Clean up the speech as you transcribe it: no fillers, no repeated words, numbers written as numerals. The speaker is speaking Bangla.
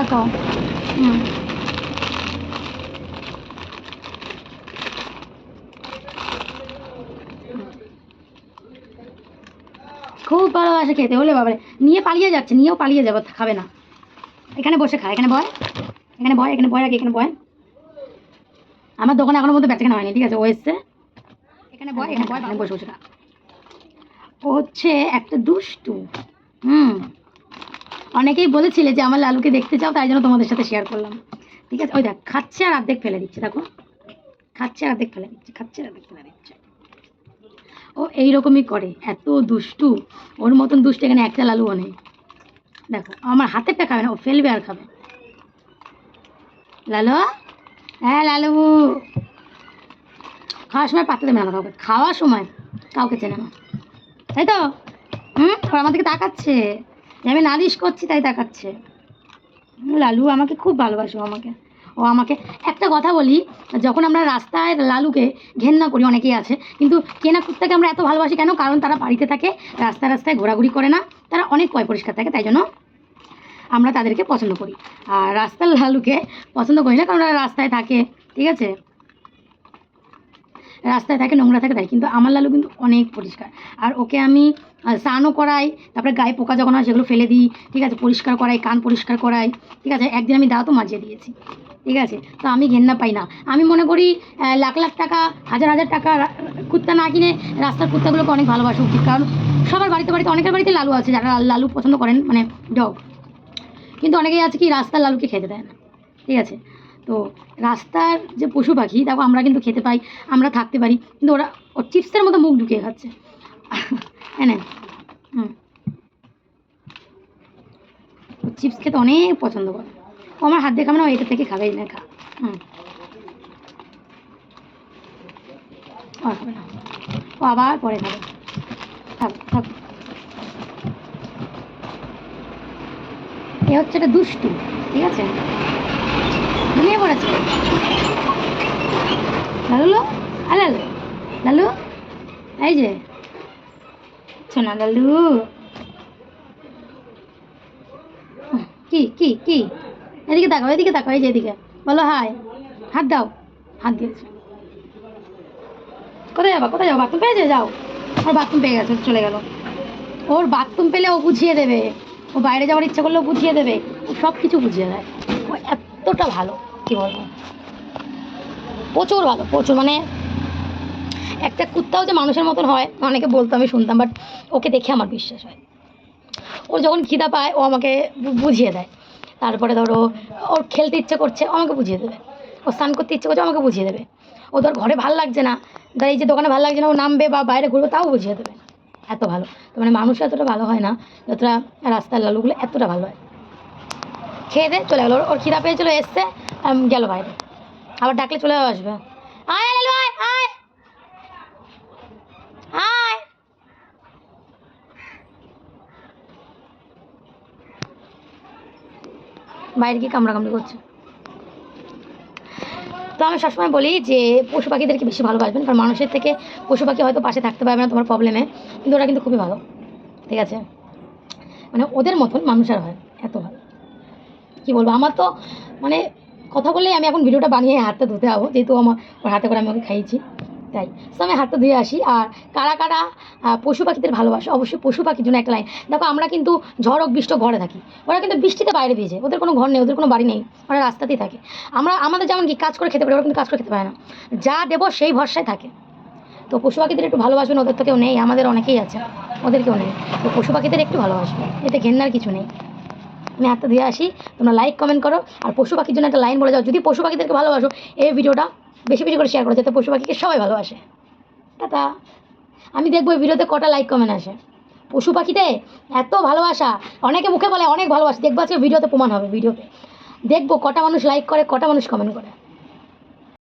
দেখো খুব ভালোবাসে খেতে। হলে বাবারে নিয়ে পালিয়ে যাচ্ছে, নিয়েও পালিয়ে যাবো, খাবে না। এখানে বসে খায়, এখানে বয়, এখানে বয়, এখানে বয়, আগে এখানে বয়। আমার দোকানে এখনো মধ্যে বেচা কেনা হয়নি, ঠিক আছে? ও এসছে, এখানে বয়, এখানে বয়, এখানে বসে বসে খা। ও হচ্ছে একটা দুষ্টু। অনেকেই বলেছিলে যে আমার লালুকে দেখতে চাও, তাই জন্য তোমাদের সাথে শেয়ার করলাম, ঠিক আছে? ওই দেখ খাচ্ছে আর অর্ধেক ফেলে দিচ্ছে, দেখো খাচ্ছে আর অর্ধেক ফেলে দিচ্ছে, খাচ্ছে আর অর্ধেক ফেলে দিচ্ছে। ও এইরকমই করে, এত দুষ্টু। ওর মতন দুষ্টু এখানে একটা লালুও নেই। দেখো আমার হাতেরটা খাবে না, ও ফেলবে আর খাবে। লালু, হ্যাঁ লালু, খাওয়ার সময় পাততে দেবে না কাউকে, খাওয়ার সময় কাউকে চেনে না, তাই তো? ওর আমার দিকে তাকাচ্ছে, যে আমি নালিশ করছি তাই তাকাচ্ছে। লালু আমাকে খুব ভালোবাসে, ও আমাকে একটা কথা বলি, যখন আমরা রাস্তায় লালুকে ঘেন্না করি, অনেকেই আছে, কিন্তু কেনা কুত্তাকে আমরা এত ভালোবাসি কেন? কারণ তারা বাড়িতে থাকে, রাস্তায় রাস্তায় ঘোরাঘুরি করে না, তারা অনেক পরিষ্কার থাকে, তাই জন্য আমরা তাদেরকে পছন্দ করি। আর রাস্তার লালুকে পছন্দ করি না, কারণ ওরা রাস্তায় থাকে, ঠিক আছে? রাস্তায় থাকে, নোংরা থাকে তাই। কিন্তু আমার লালু কিন্তু অনেক পরিষ্কার। আর ওকে আমি স্নানও করাই, তারপরে গায়ে পোকা যখন হয় সেগুলো ফেলে দিই, ঠিক আছে? পরিষ্কার করাই, কান পরিষ্কার করাই, ঠিক আছে? একদিন আমি দাঁতও মাজিয়ে দিয়েছি, ঠিক আছে? তো আমি ঘেন্না পাই না। আমি মনে করি লাখ লাখ টাকা, হাজার হাজার টাকা কুত্তা না কিনে রাস্তার কুত্তাগুলোকে অনেক ভালোবাসা উচিত। কারণ সবার বাড়িতে বাড়িতে, অনেকের বাড়িতে লালু আছে যারা লালু পছন্দ করেন, মানে ডগ। কিন্তু অনেকেই আছে কি রাস্তার লালুকে খেতে দেয় না, ঠিক আছে? তো রাস্তার যে পশু পাখি, দেখো আমরা কিন্তু খেতে পাই, আমরা থাকতে পারি, কিন্তু ওরা ওর চিপসের মতো মুখ ঢুকিয়ে খাচ্ছে। হ্যাঁ, চিপস খেতে অনেক পছন্দ করে। ও আমার হাত দেখাবে না, ও এটা থেকে খাবেই না, খা। আর খাবে না, ও আবার পরে খাবে। থাক থাক, এ হচ্ছে একটা দুষ্টু, ঠিক আছে? ঘুমিয়ে পড়েছে লালু, লালু, লালু, এই যে শোনা লালু, কি কি কি, এদিকে তাকাও, এদিকে তাকাও, এই যে এদিকে বলো হাই, হাত দাও, হাত দিয়েছে। কোথায় যাবা, কোথায় যাও? বাথরুম পেয়েছে, যাও। ওর বাথরুম পেয়ে গেছে, চলে গেল। ওর বাথরুম পেলে ও বুঝিয়ে দেবে, ও বাইরে যাওয়ার ইচ্ছা করলেও বুঝিয়ে দেবে, ও সব কিছু বুঝিয়ে দেয়। ও এতটা ভালো, কি বলবো, প্রচুর ভালো, প্রচুর। মানে একটা কুত্তাও যে মানুষের মতন হয় অনেকে বলতো, আমি শুনতাম, বাট ওকে দেখে আমার বিশ্বাস হয়। ওর যখন খিদা পায় ও আমাকে বুঝিয়ে দেয়। তারপরে ধরো ওর খেলতে ইচ্ছে করছে, ও আমাকে বুঝিয়ে দেবে। ও স্নান করতে ইচ্ছে করছে, আমাকে বুঝিয়ে দেবে। ও ধর ঘরে ভালো লাগছে না, ধর এই যে দোকানে ভালো লাগছে না, ও নামবে বা বাইরে ঘুরবে, তাও বুঝিয়ে দেবে। এত ভালো। তো মানে মানুষ এতটা ভালো হয় না যতটা রাস্তার লালুগুলো এতটা ভালো হয়। খেয়ে দে চলে গেলো, ওর খিদা পেয়ে চলে এসছে, গেল বাইরে, আবার ডাকলে চলে আসবে। আয় লালু, আয় আয় আয়, বাইরে গিয়ে কামড়াকামড়ি করছে। তো আমি সবসময় বলি যে পশু পাখিদেরকে বেশি ভালোবাসবেন, কারণ মানুষের থেকে পশু পাখি হয়তো পাশে থাকতে পারবে না তোমার প্রবলেমে, কিন্তু ওরা কিন্তু খুবই ভালো, ঠিক আছে? মানে ওদের মতন মানুষ আর হয়, এত ভালো। কী বলবো, আমার তো মানে কথা বললেই আমি এখন ভিডিওটা বানিয়ে হাতটা ধুতে যাবো, যেহেতু আমার ওর হাতে করে আমি ওকে খাইয়েছি, তাই তো আমি হাতটা ধুয়ে আসি। আর কারা কারা পশু পাখিদের ভালোবাসে, অবশ্যই পশু পাখির জন্য একটা লাইন। দেখো আমরা কিন্তু ঝড় হোক বৃষ্টি ঘরে থাকি, ওরা কিন্তু বৃষ্টিতে বাইরে ভিজে, ওদের কোনো ঘর নেই, ওদের কোনো বাড়ি নেই, ওরা রাস্তাতেই থাকে। আমাদের যেমন কি কাজ করে খেতে পারে, ওরা কিন্তু কাজ করে খেতে পারে না, যা দেবো সেই ভরসায় থাকে। তো পশু পাখিদের একটু ভালোবাসবেন, ওদের তো কেউ নেই, আমাদের অনেকেই আছে, ওদের কেউ নেই। তো পশু পাখিদের একটু ভালোবাসবে, এতে ঘেন্নার কিছু নেই। আমি হাতটা ধুয়ে আসি, তোমরা লাইক কমেন্ট করো, আর পশু পাখির জন্য একটা লাইন বলে যাও, যদি পশু পাখিদেরকে ভালোবাসো এই ভিডিওটা বেশি বেশি করে শেয়ার করো, যাতে পশু পাখিকে সবাই ভালোবাসে। টাটা। আমি দেখবো এই ভিডিওতে কটা লাইক কমেন্ট আসে। পশু পাখিতে এত ভালোবাসা, অনেকে মুখে বলে অনেক ভালোবাসে, দেখবো আজকে ভিডিওতে প্রমাণ হবে, ভিডিওতে দেখবো কটা মানুষ লাইক করে, কটা মানুষ কমেন্ট করে।